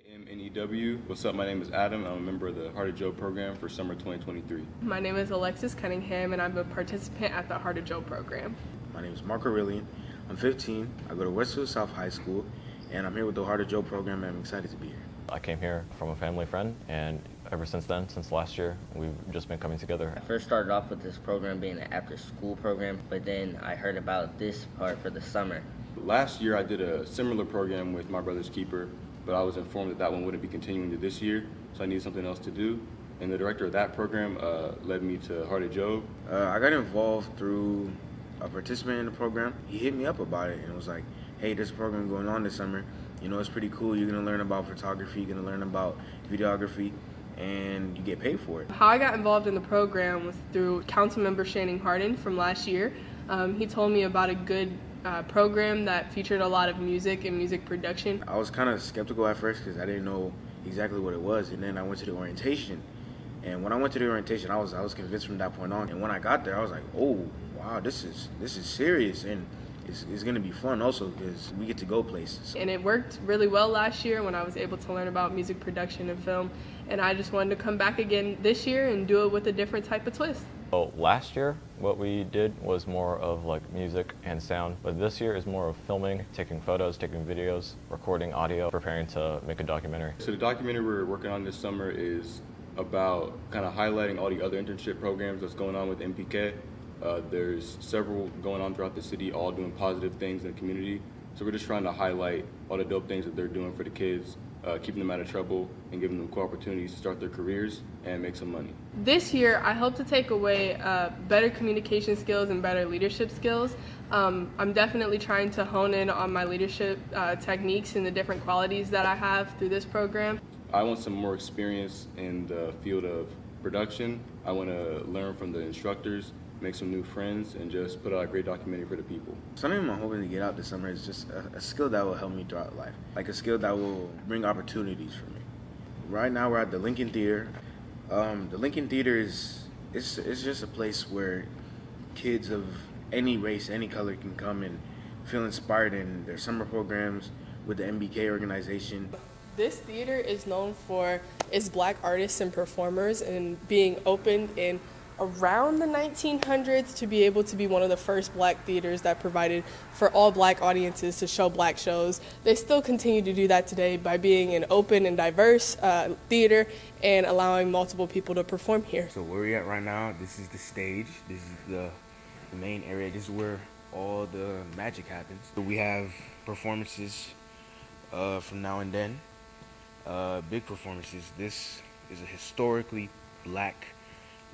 MEW. What's up? My name is Adam. I'm a member of the Heart of Joe program for summer 2023. My name is Alexis Cunningham, and I'm a participant at the Heart of Joe program. My name is Mark Aurelian. I'm 15. I go to Westfield South High School, and I'm here with the Heart of Joe program, and I'm excited to be here. I came here from a family friend, and ever since then, since last year, we've just been coming together. I first started off with this program being an after-school program, but then I heard about this part for the summer. Last year I did a similar program with My Brother's Keeper, but I was informed that that one wouldn't be continuing to this year, so I needed something else to do. And the director of that program led me to Heart of Joe. I got involved through a participant in the program. He hit me up about it and was like, hey, there's a program going on this summer. You know, it's pretty cool. You're going to learn about photography, you're going to learn about videography, and you get paid for it. How I got involved in the program was through Councilmember Shannon Harden from last year. He told me about a good program that featured a lot of music and music production. I was kind of skeptical at first because I didn't know exactly what it was, and then I went to the orientation. And when I went to the orientation, I was convinced from that point on. And when I got there, I was like, oh, wow, this is serious, and it's going to be fun also because we get to go places. And it worked really well last year when I was able to learn about music production and film. And I just wanted to come back again this year and do it with a different type of twist. So last year, what we did was more of like music and sound, but this year is more of filming, taking photos, taking videos, recording audio, preparing to make a documentary. So the documentary we're working on this summer is about kind of highlighting all the other internship programs that's going on with MPK. There's several going on throughout the city, all doing positive things in the community. So we're just trying to highlight all the dope things that they're doing for the kids, keeping them out of trouble and giving them cool opportunities to start their careers and make some money. This year, I hope to take away better communication skills and better leadership skills. I'm definitely trying to hone in on my leadership techniques and the different qualities that I have through this program. I want some more experience in the field of production. I want to learn from the instructors, make some new friends, and just put out a great documentary for the people. Something I'm hoping to get out this summer is just a skill that will help me throughout life, like a skill that will bring opportunities for me. Right now we're at the Lincoln Theater. The Lincoln Theater is just a place where kids of any race, any color can come and feel inspired in their summer programs with the MBK organization. This theater is known for its black artists and performers and being opened in around the 1900s to be able to be one of the first black theaters that provided for all black audiences to show black shows. They still continue to do that today by being an open and diverse theater and allowing multiple people to perform here. So where we're at right now, this is the stage. This is the main area. This is where all the magic happens. So we have performances from now and then. Big performances. This is a historically black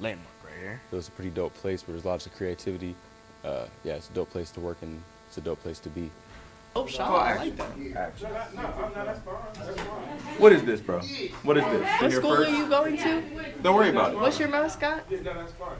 landmark right here. It was a pretty dope place where there's lots of creativity. Yeah, it's a dope place to work and it's a dope place to be. Dope shot. I like that. What is this, bro? What is this? What school are you going to? Don't worry about it. What's your mascot?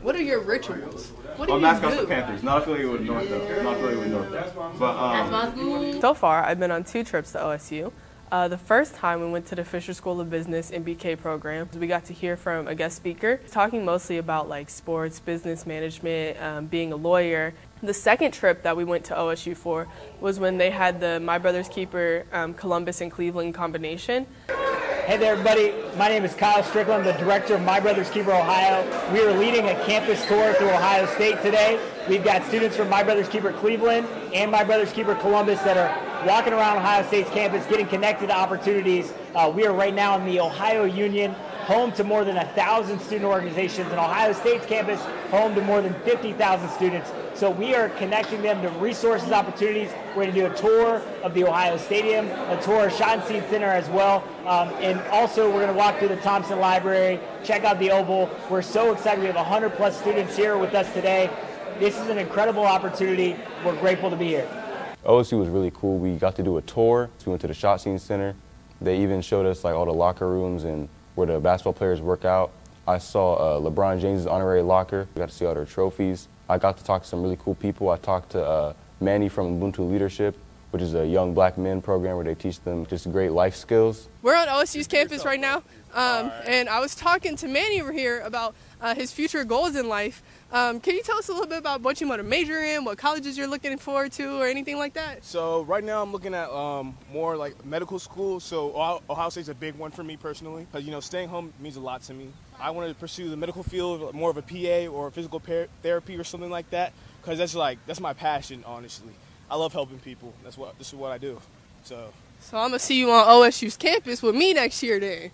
What are your rituals? What do My you mascot's do? the Panthers, not affiliated with North though. Not affiliated with North though. But So far, I've been on 2 trips to OSU. The first time we went to the Fisher School of Business MBK program. We got to hear from a guest speaker talking mostly about like sports, business management, being a lawyer. The second trip that we went to OSU for was when they had the My Brother's Keeper Columbus and Cleveland combination. Hey there, everybody. My name is Kyle Strickland, the director of My Brother's Keeper Ohio. We are leading a campus tour through Ohio State today. We've got students from My Brother's Keeper Cleveland and My Brother's Keeper Columbus that are walking around Ohio State's campus, getting connected to opportunities. We are right now in the Ohio Union, home to more than 1,000 student organizations, and Ohio State's campus, home to more than 50,000 students. So we are connecting them to resources, opportunities. We're going to do a tour of the Ohio Stadium, a tour of Schottenstein Center as well. And also we're going to walk through the Thompson Library, check out the Oval. We're so excited. We have 100 plus students here with us today. This is an incredible opportunity. We're grateful to be here. OSU was really cool. We got to do a tour. We went to the Schottenstein Center. They even showed us like all the locker rooms and where the basketball players work out. I saw LeBron James' honorary locker. We got to see all their trophies. I got to talk to some really cool people. I talked to Manny from Ubuntu Leadership, which is a young black men program where they teach them just great life skills. We're on OSU's campus right now, and I was talking to Manny over here about his future goals in life. Can you tell us a little bit about what you want to major in, what colleges you're looking forward to, or anything like that? So right now I'm looking at more like medical school. So Ohio State's a big one for me personally, because you know staying home means a lot to me. I want to pursue the medical field, more of a PA or physical therapy or something like that, because that's my passion. Honestly, I love helping people. This is what I do. So I'm gonna see you on OSU's campus with me next year then.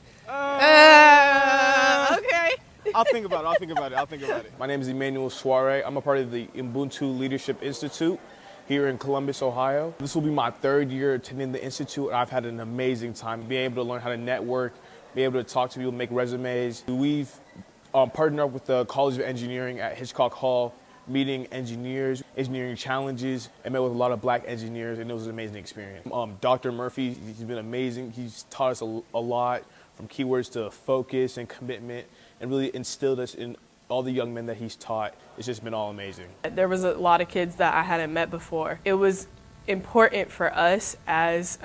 Okay. I'll think about it. My name is Emmanuel Soare. I'm a part of the Ubuntu Leadership Institute here in Columbus, Ohio. This will be my 3rd year attending the Institute. I've had an amazing time being able to learn how to network, be able to talk to people, make resumes. We've partnered up with the College of Engineering at Hitchcock Hall, meeting engineers, engineering challenges, and met with a lot of black engineers, and it was an amazing experience. Dr. Murphy, he's been amazing. He's taught us a lot, from keywords to focus and commitment, and really instilled us in all the young men that he's taught. It's just been all amazing. There was a lot of kids that I hadn't met before. It was important for us as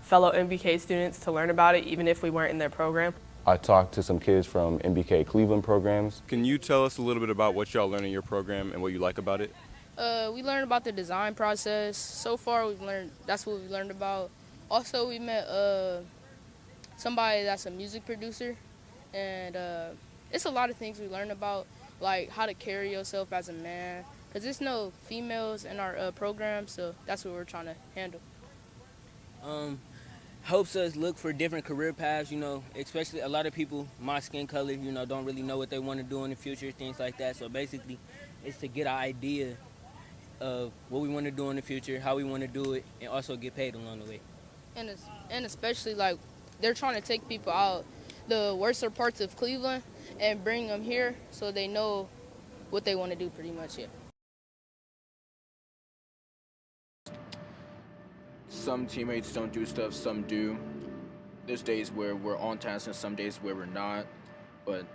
fellow MBK students to learn about it, even if we weren't in their program. I talked to some kids from MBK Cleveland programs. Can you tell us a little bit about what y'all learn in your program and what you like about it? We learned about the design process. So far, that's what we learned about. Also, we met somebody that's a music producer, and it's a lot of things we learned about, like how to carry yourself as a man, because there's no females in our program, so that's what we're trying to handle. Helps us look for different career paths, you know, especially a lot of people, my skin color, you know, don't really know what they want to do in the future, things like that. So basically, it's to get an idea of what we want to do in the future, how we want to do it, and also get paid along the way. And especially, like, they're trying to take people out the worser parts of Cleveland and bring them here so they know what they want to do pretty much, yeah. Some teammates don't do stuff, some do. There's days where we're on task and some days where we're not. But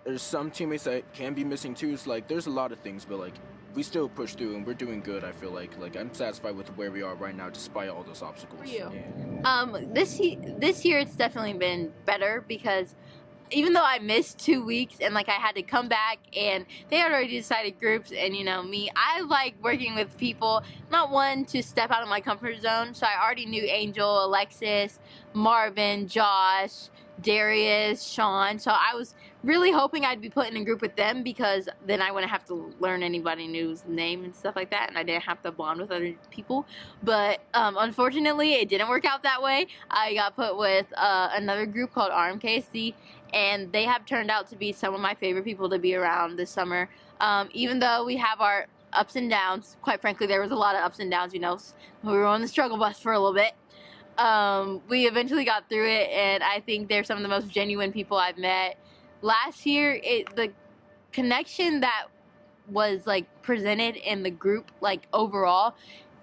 there's some teammates that can be missing too. It's like there's a lot of things, but like we still push through and we're doing good. I feel like I'm satisfied with where we are right now despite all those obstacles. For you? Yeah. This year it's definitely been better because even though I missed 2 weeks and like I had to come back and they had already decided groups, and you know me, I like working with people, not one to step out of my comfort zone. So I already knew Angel, Alexis, Marvin, Josh, Darius, Sean. So I was really hoping I'd be put in a group with them because then I wouldn't have to learn anybody new's name and stuff like that, and I didn't have to bond with other people. But unfortunately, it didn't work out that way. I got put with another group called RMKSD, and they have turned out to be some of my favorite people to be around this summer. Even though we have our ups and downs, quite frankly, there was a lot of ups and downs, you know. We were on the struggle bus for a little bit. We eventually got through it, and I think they're some of the most genuine people I've met. Last year, the connection that was like presented in the group, like overall,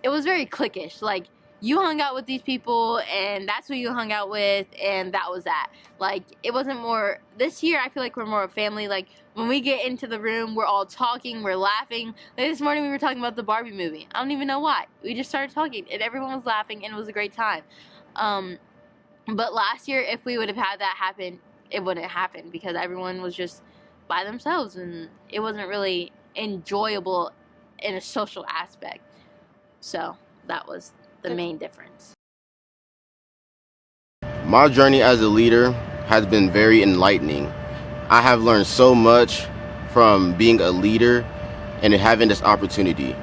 it was very cliquish. Like, you hung out with these people and that's who you hung out with, and that was that. Like, it wasn't more, this year I feel like we're more a family. Like, when we get into the room, we're all talking, we're laughing. Like, this morning we were talking about the Barbie movie. I don't even know why. We just started talking and everyone was laughing and it was a great time. But last year, if we would have had that happen, it wouldn't happen because everyone was just by themselves and it wasn't really enjoyable in a social aspect. So that was the main difference. My journey as a leader has been very enlightening. I have learned so much from being a leader and having this opportunity.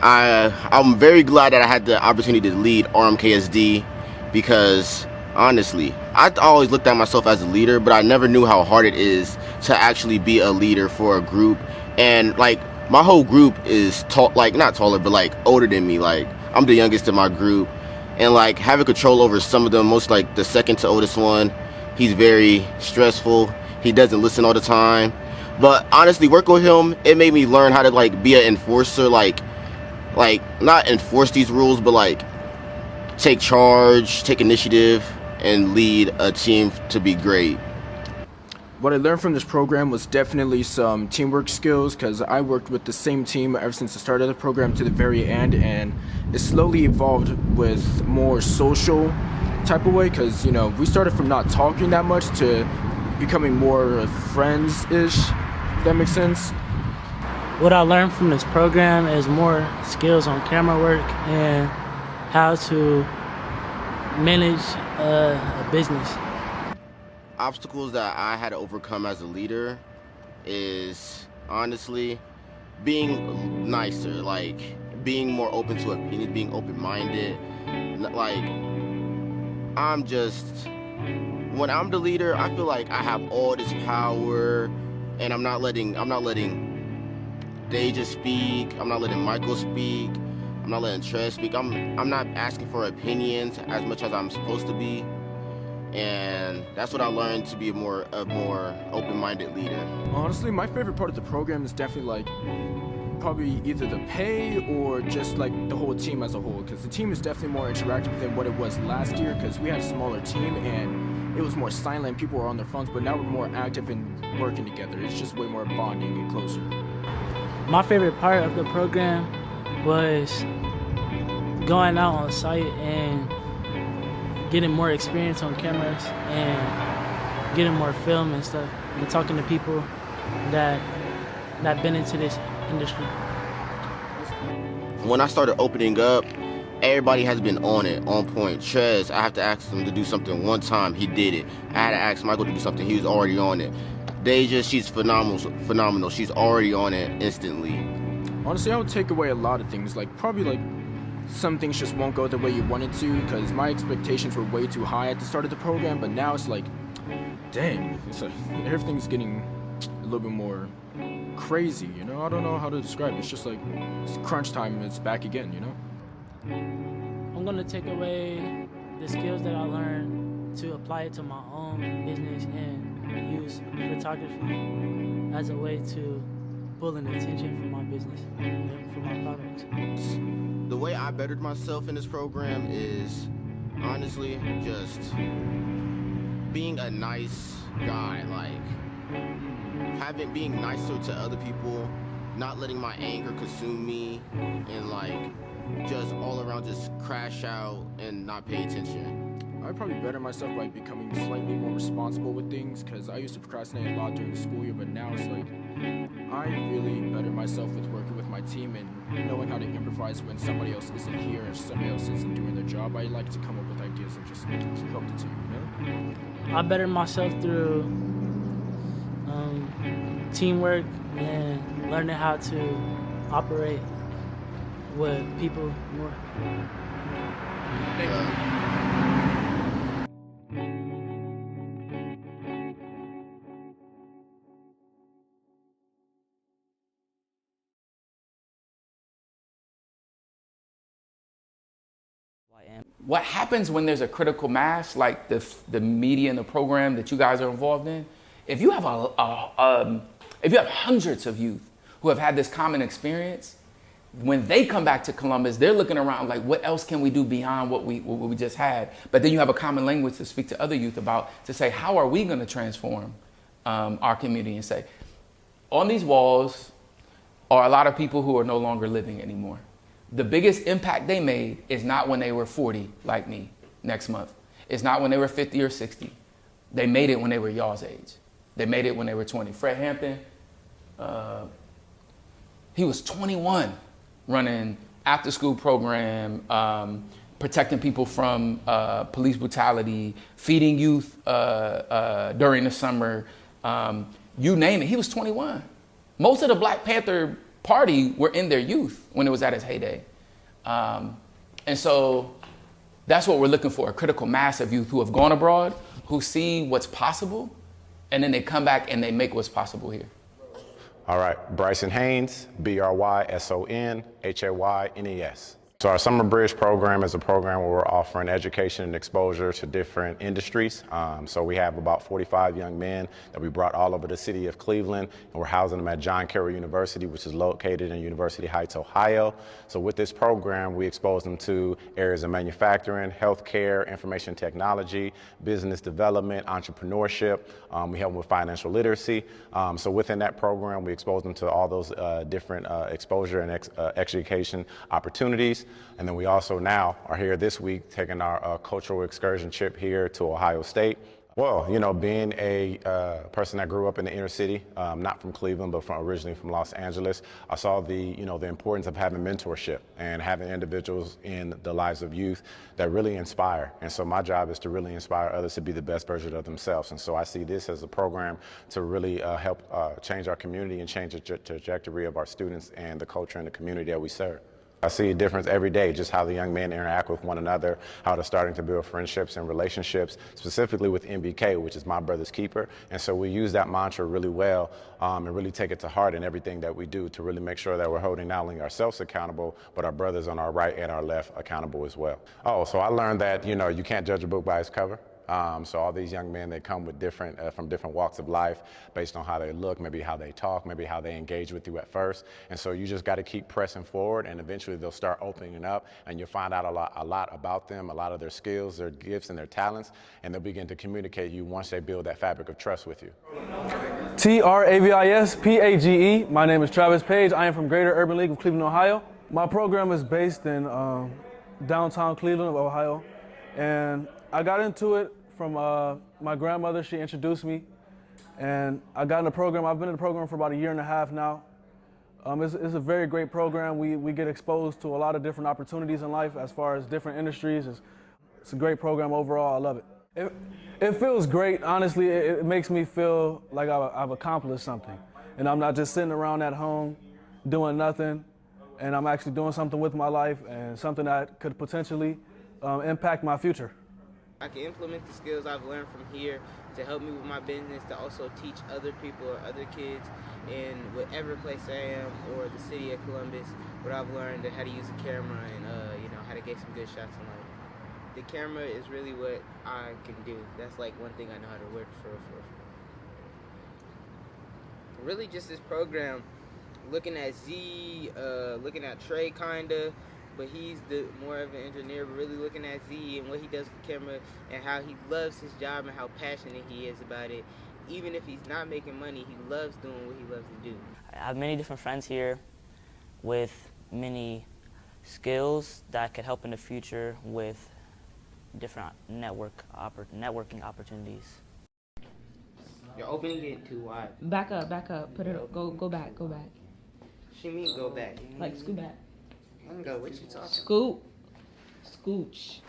I'm very glad that I had the opportunity to lead RMKSD because honestly, I always looked at myself as a leader, but I never knew how hard it is to actually be a leader for a group. And like, my whole group is not taller, but like older than me. Like, I'm the youngest in my group, and like having control over some of them, most like the second to oldest one, he's very stressful. He doesn't listen all the time. But honestly, working with him, it made me learn how to like be an enforcer, like not enforce these rules, but like take charge, take initiative, and lead a team to be great. What I learned from this program was definitely some teamwork skills, because I worked with the same team ever since the start of the program to the very end, and it slowly evolved with more social type of way, because, you know, we started from not talking that much to becoming more friends-ish, if that makes sense. What I learned from this program is more skills on camera work and how to manage a business. Obstacles that I had to overcome as a leader is honestly being nicer, like being more open to opinions, being open-minded. Like, when I'm the leader, I feel like I have all this power, and I'm not letting Deja speak, I'm not letting Michael speak, I'm not letting Trez speak. I'm not asking for opinions as much as I'm supposed to be. And that's what I learned, to be a more open-minded leader. Honestly, my favorite part of the program is definitely like probably either the pay or just like the whole team as a whole, because the team is definitely more interactive than what it was last year, because we had a smaller team and it was more silent, people were on their phones, but now we're more active and working together. It's just way more bonding and closer. My favorite part of the program was going out on site and getting more experience on cameras and getting more film and stuff, and talking to people that been into this industry. When I started opening up, everybody has been on it, on point. Trez, I have to ask him to do something one time, he did it. I had to ask Michael to do something, he was already on it. Deja, she's phenomenal. She's already on it instantly. Honestly, I would take away a lot of things, like probably like some things just won't go the way you wanted to, because my expectations were way too high at the start of the program, but now it's like, dang, it's like everything's getting a little bit more crazy, you know? I don't know how to describe it. It's just like, it's crunch time, it's back again, you know? I'm gonna take away the skills that I learned to apply it to my own business and use photography as a way to pull in attention for my business and for my products. The way I bettered myself in this program is honestly just being a nice guy, like being nicer to other people, not letting my anger consume me, and like just all around just crash out and not pay attention. I'd probably better myself by becoming slightly more responsible with things, because I used to procrastinate a lot during the school year, but now it's like I really better myself with working with my team and knowing how to improvise when somebody else isn't here or somebody else isn't doing their job. I like to come up with ideas and just help the team, you know? I better myself through teamwork and learning how to operate with people more. Thank you. What happens when there's a critical mass, like the media and the program that you guys are involved in? If you have if you have hundreds of youth who have had this common experience, when they come back to Columbus, they're looking around like, what else can we do beyond what we just had? But then you have a common language to speak to other youth about, to say, how are we going to transform our community? And say, on these walls are a lot of people who are no longer living anymore. The biggest impact they made is not when they were 40, like me, next month. It's not when they were 50 or 60. They made it when they were y'all's age. They made it when they were 20. Fred Hampton, he was 21, running after-school program, protecting people from police brutality, feeding youth during the summer, you name it. He was 21. Most of the Black Panther Party were in their youth when it was at its heyday. And so that's what we're looking for, a critical mass of youth who have gone abroad, who see what's possible, and then they come back and they make what's possible here. All right, Bryson Haynes, BRYSONHAYNES. So our Summer Bridge program is a program where we're offering education and exposure to different industries. So we have about 45 young men that we brought all over the city of Cleveland, and we're housing them at John Carroll University, which is located in University Heights, Ohio. So with this program, we expose them to areas of manufacturing, healthcare, information technology, business development, entrepreneurship. We help them with financial literacy. So within that program, we expose them to all those different exposure and education opportunities. And then we also now are here this week taking our cultural excursion trip here to Ohio State. Well, you know, being a person that grew up in the inner city, not from Cleveland, but originally from Los Angeles, I saw the importance of having mentorship and having individuals in the lives of youth that really inspire. And so my job is to really inspire others to be the best version of themselves. And so I see this as a program to really help change our community and change the trajectory of our students and the culture and the community that we serve. I see a difference every day, just how the young men interact with one another, how they're starting to build friendships and relationships, specifically with MBK, which is my brother's keeper. And so we use that mantra really well and really take it to heart in everything that we do to really make sure that we're holding not only ourselves accountable, but our brothers on our right and our left accountable as well. Oh, so I learned that, you can't judge a book by its cover. So all these young men, they come with from different walks of life based on how they look, maybe how they talk, maybe how they engage with you at first. And so you just got to keep pressing forward, and eventually they'll start opening up, and you'll find out a lot about them, a lot of their skills, their gifts, and their talents, and they'll begin to communicate you once they build that fabric of trust with you. TRAVISPAGE. My name is Travis Page. I am from Greater Urban League of Cleveland, Ohio. My program is based in downtown Cleveland, Ohio, and I got into it from my grandmother. She introduced me, and I got in the program. I've been in the program for about a year and a half now. It's a very great program. We get exposed to a lot of different opportunities in life as far as different industries. It's a great program overall. I love it. It feels great. Honestly, it makes me feel like I've accomplished something, and I'm not just sitting around at home doing nothing, and I'm actually doing something with my life and something that could potentially impact my future. I can implement the skills I've learned from here to help me with my business, to also teach other people or other kids in whatever place I am or the city of Columbus what I've learned, how to use a camera and how to get some good shots in life. The camera is really what I can do. That's like one thing I know how to work for. Really just this program, looking at Z, looking at Trey kinda, but he's more of an engineer, but really looking at Z and what he does with the camera and how he loves his job and how passionate he is about it. Even if he's not making money, he loves doing what he loves to do. I have many different friends here with many skills that could help in the future with different networking opportunities. You're opening it too wide. Back up. Put it up. Go back. She mean go back. Like scoot back. Go, what you talking? Scoot. Scooch.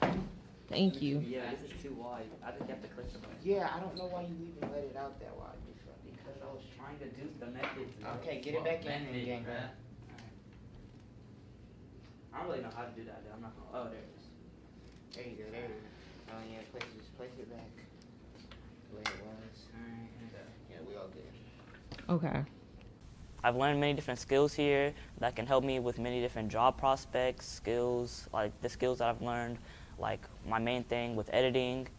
Thank you. Yeah, this is too wide. I think you have to click the button. Yeah, I don't know why you even let it out that wide. Because I was trying to do the method. Okay, get it back in again, girl. I don't really know how to do that. I'm not gonna. Oh, there it is. There you go. Oh yeah, just place it back the way it was. Yeah, we all good. Okay. I've learned many different skills here that can help me with many different job prospects, skills, like the skills that I've learned, like my main thing with editing.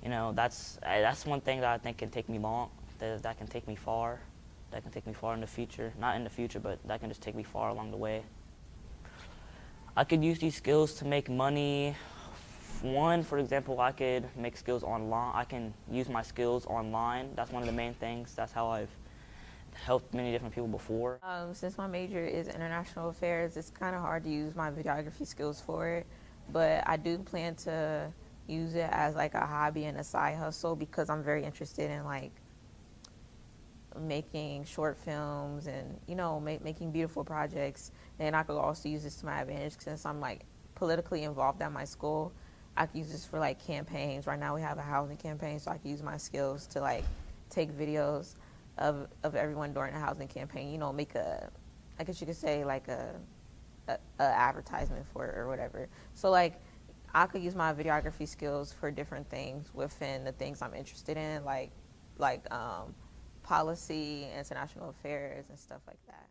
That's one thing that I think can take me that can take me far, in the future. Not in the future, but that can just take me far along the way. I could use these skills to make money. One, for example, I could make skills online. I can use my skills online. That's one of the main things. That's how I've helped many different people before. Since my major is international affairs, it's kind of hard to use my videography skills for it, but I do plan to use it as like a hobby and a side hustle because I'm very interested in like making short films and making beautiful projects. And I could also use this to my advantage since I'm like politically involved at my school. I could use this for like campaigns. Right now we have a housing campaign, so I could use my skills to like take videos of everyone during a housing campaign, make I guess you could say like a advertisement for it or whatever. So like I could use my videography skills for different things within the things I'm interested in, like policy, international affairs and stuff like that.